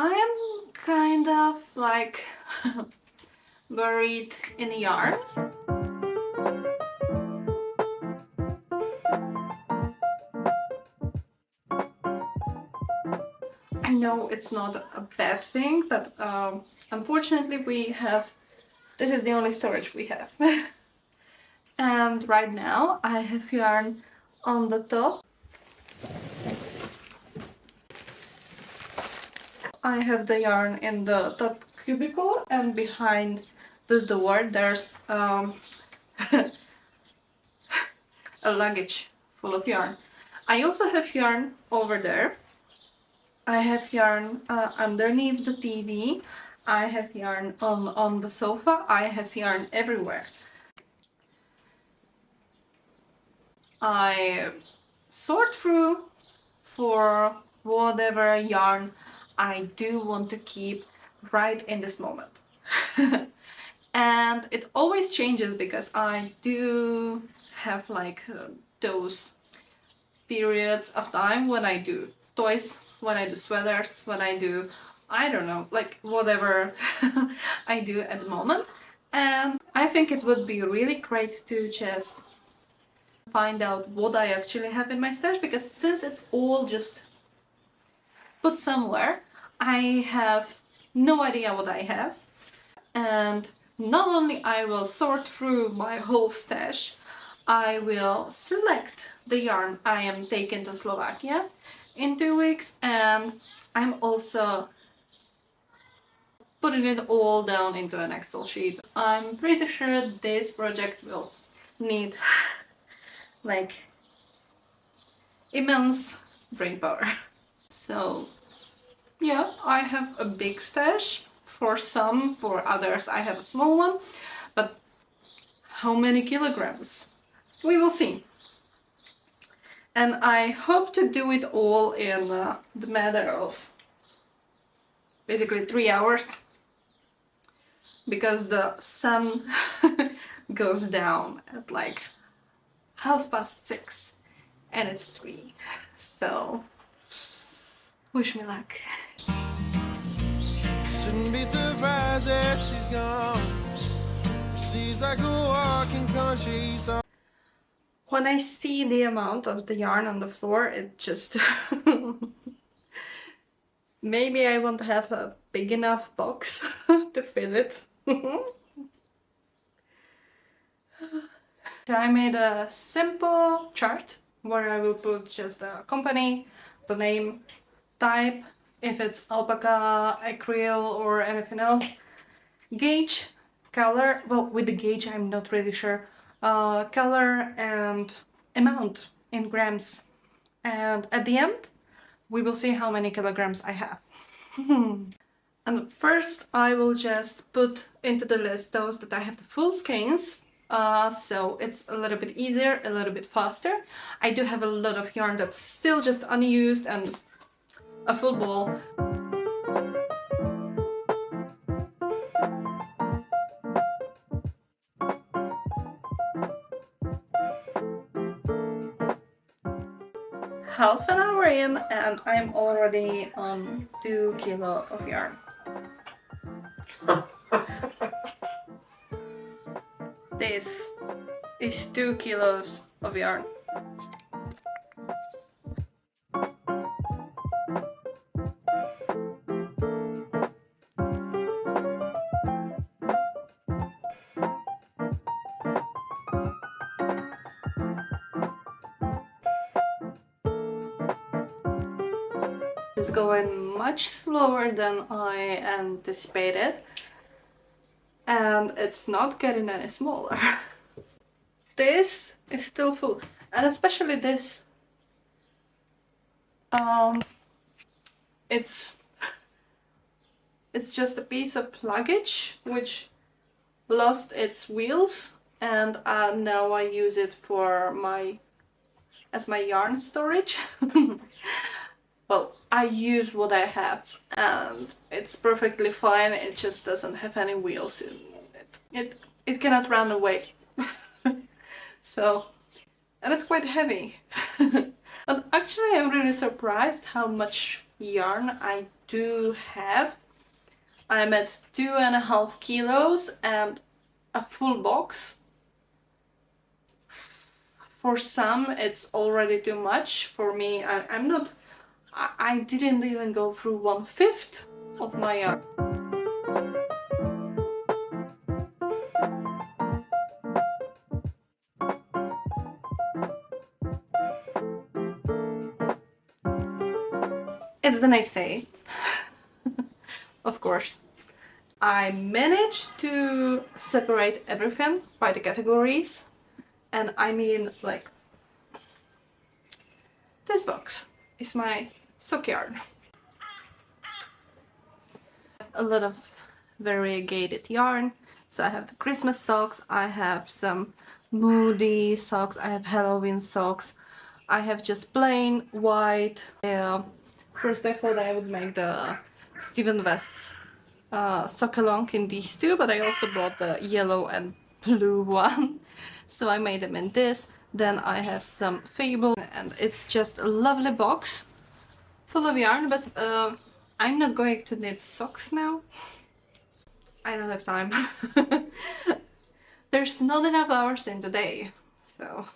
I'm kind of like buried in yarn. I know it's not a bad thing, but unfortunately this is the only storage we have. And right now I have yarn on the top. I have the yarn in the top cubicle, and behind the door there's a luggage full of yarn. I also have yarn over there. I have yarn underneath the TV. I have yarn on the sofa. I have yarn everywhere. I sort through for whatever yarn I do want to keep right in this moment. And it always changes because I do have like those periods of time when I do toys, when I do sweaters, when I do, I don't know, like whatever I do at the moment. And I think it would be really great to just find out what I actually have in my stash, because since it's all just put somewhere, I have no idea what I have. And not only I will sort through my whole stash, I will select the yarn I am taking to Slovakia in 2 weeks, and I'm also putting it all down into an Excel sheet. I'm pretty sure this project will need like immense brain power. So yeah, I have a big stash. For some, for others I have a small one, but how many kilograms? We will see. And I hope to do it all in the matter of basically 3 hours, because the sun goes down at like 6:30 and it's 3. So wish me luck. Shouldn't be surprised that she's gone. She's like a walking country song. When I see the amount of the yarn on the floor, it just maybe I won't have a big enough box to fill it. So I made a simple chart where I will put just the company, the name, type, if it's alpaca, acrylic or anything else, gauge, color, well with the gauge I'm not really sure, color and amount in grams. And at the end we will see how many kilograms I have. And first I will just put into the list those that I have the full skeins, so it's a little bit easier, a little bit faster. I do have a lot of yarn that's still just unused and a full ball. Half an hour in and I'm already on 2 kilos of yarn. This is 2 kilos of yarn. It's going much slower than I anticipated, and it's not getting any smaller. This is still full, and especially this. It's just a piece of luggage which lost its wheels, and now I use it for as my yarn storage. Well, I use what I have and it's perfectly fine, it just doesn't have any wheels in it. It cannot run away. So, and it's quite heavy. And actually I'm really surprised how much yarn I do have. I'm at 2.5 kilos and a full box. For some, it's already too much. For me, I'm not. I didn't even go through 1/5 of my yarn. It's the next day. Of course. I managed to separate everything by the categories. And I mean, like, this box is my sock yarn. A lot of variegated yarn. So I have the Christmas socks, I have some moody socks, I have Halloween socks, I have just plain white. First I thought I would make the Steven West's sock along in these two, but I also bought the yellow and blue one. So I made them in this. Then I have some Fable, and it's just a lovely box full of yarn, but I'm not going to knit socks now. I don't have time. There's not enough hours in the day, so...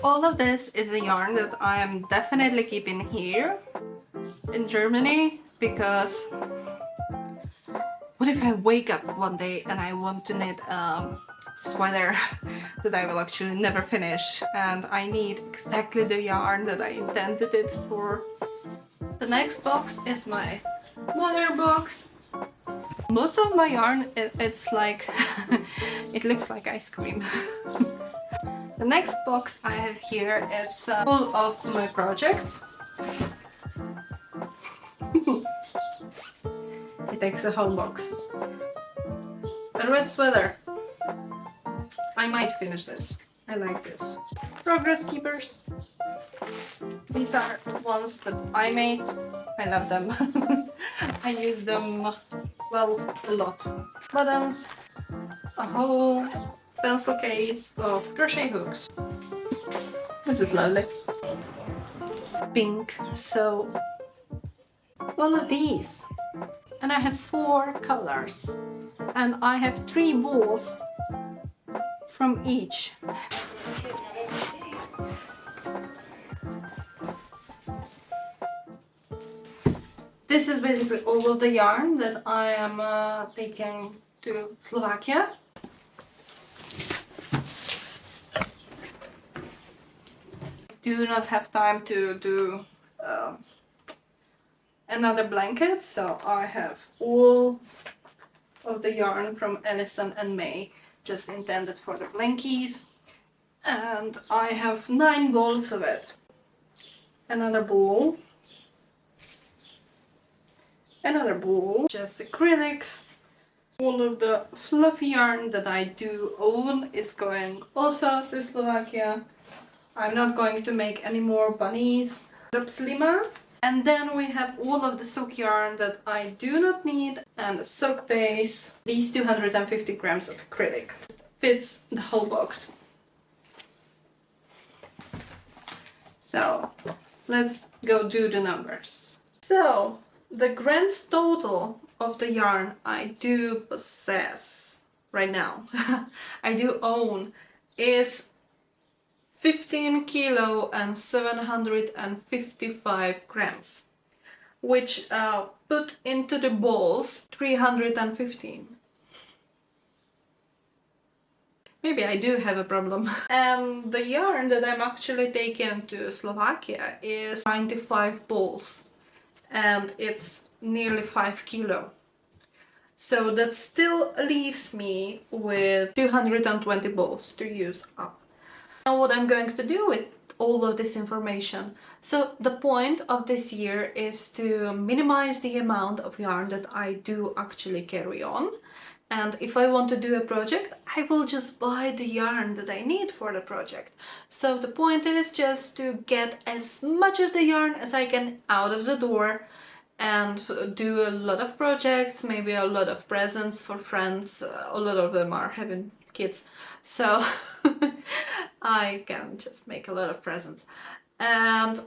All of this is a yarn that I am definitely keeping here in Germany, because what if I wake up one day and I want to knit a sweater that I will actually never finish, and I need exactly the yarn that I intended it for. The next box is my water box. Most of my yarn, it's like it looks like ice cream. The next box I have here is full of my projects. It takes a whole box. A red sweater. I might finish this. I like this. Progress keepers. These are ones that I made. I love them. I use them, well, a lot. Buttons, a whole pencil case of crochet hooks. This is lovely. Pink, so all of these. And I have 4 colors. And I have 3 balls from each. This is basically all of the yarn that I am taking to Slovakia. Do not have time to do another blanket, so I have all of the yarn from Alison and May just intended for the blankies, and I have 9 balls of it. Another ball, another ball, just acrylics. All of the fluffy yarn that I do own is going also to Slovakia. I'm not going to make any more bunnies. Slima. And then we have all of the sock yarn that I do not need, and a sock base. These 250 grams of acrylic. Fits the whole box. So let's go do the numbers. So the grand total of the yarn I do possess right now, I do own, is 15 kilo and 755 grams, which put into the balls 315. Maybe I do have a problem. And the yarn that I'm actually taking to Slovakia is 95 balls, and it's nearly 5 kilo. So that still leaves me with 220 balls to use up. Now what I'm going to do with all of this information. So the point of this year is to minimize the amount of yarn that I do actually carry on. And if I want to do a project, I will just buy the yarn that I need for the project. So the point is just to get as much of the yarn as I can out of the door and do a lot of projects, maybe a lot of presents for friends. A lot of them are having kids, so I can just make a lot of presents. And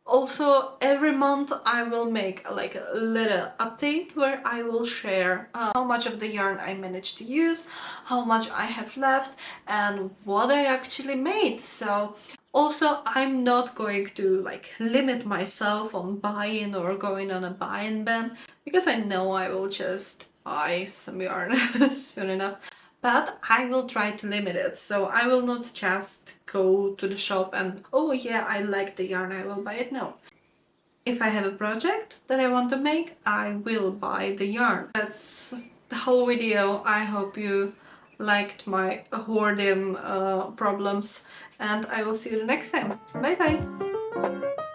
also every month I will make like a little update where I will share how much of the yarn I managed to use, how much I have left, and what I actually made. So also I'm not going to like limit myself on buying or going on a buying ban, because I know I will just buy some yarn soon enough. But I will try to limit it, so I will not just go to the shop and, oh yeah, I like the yarn, I will buy it. No. If I have a project that I want to make, I will buy the yarn. That's the whole video. I hope you liked my hoarding problems, and I will see you the next time. Bye bye!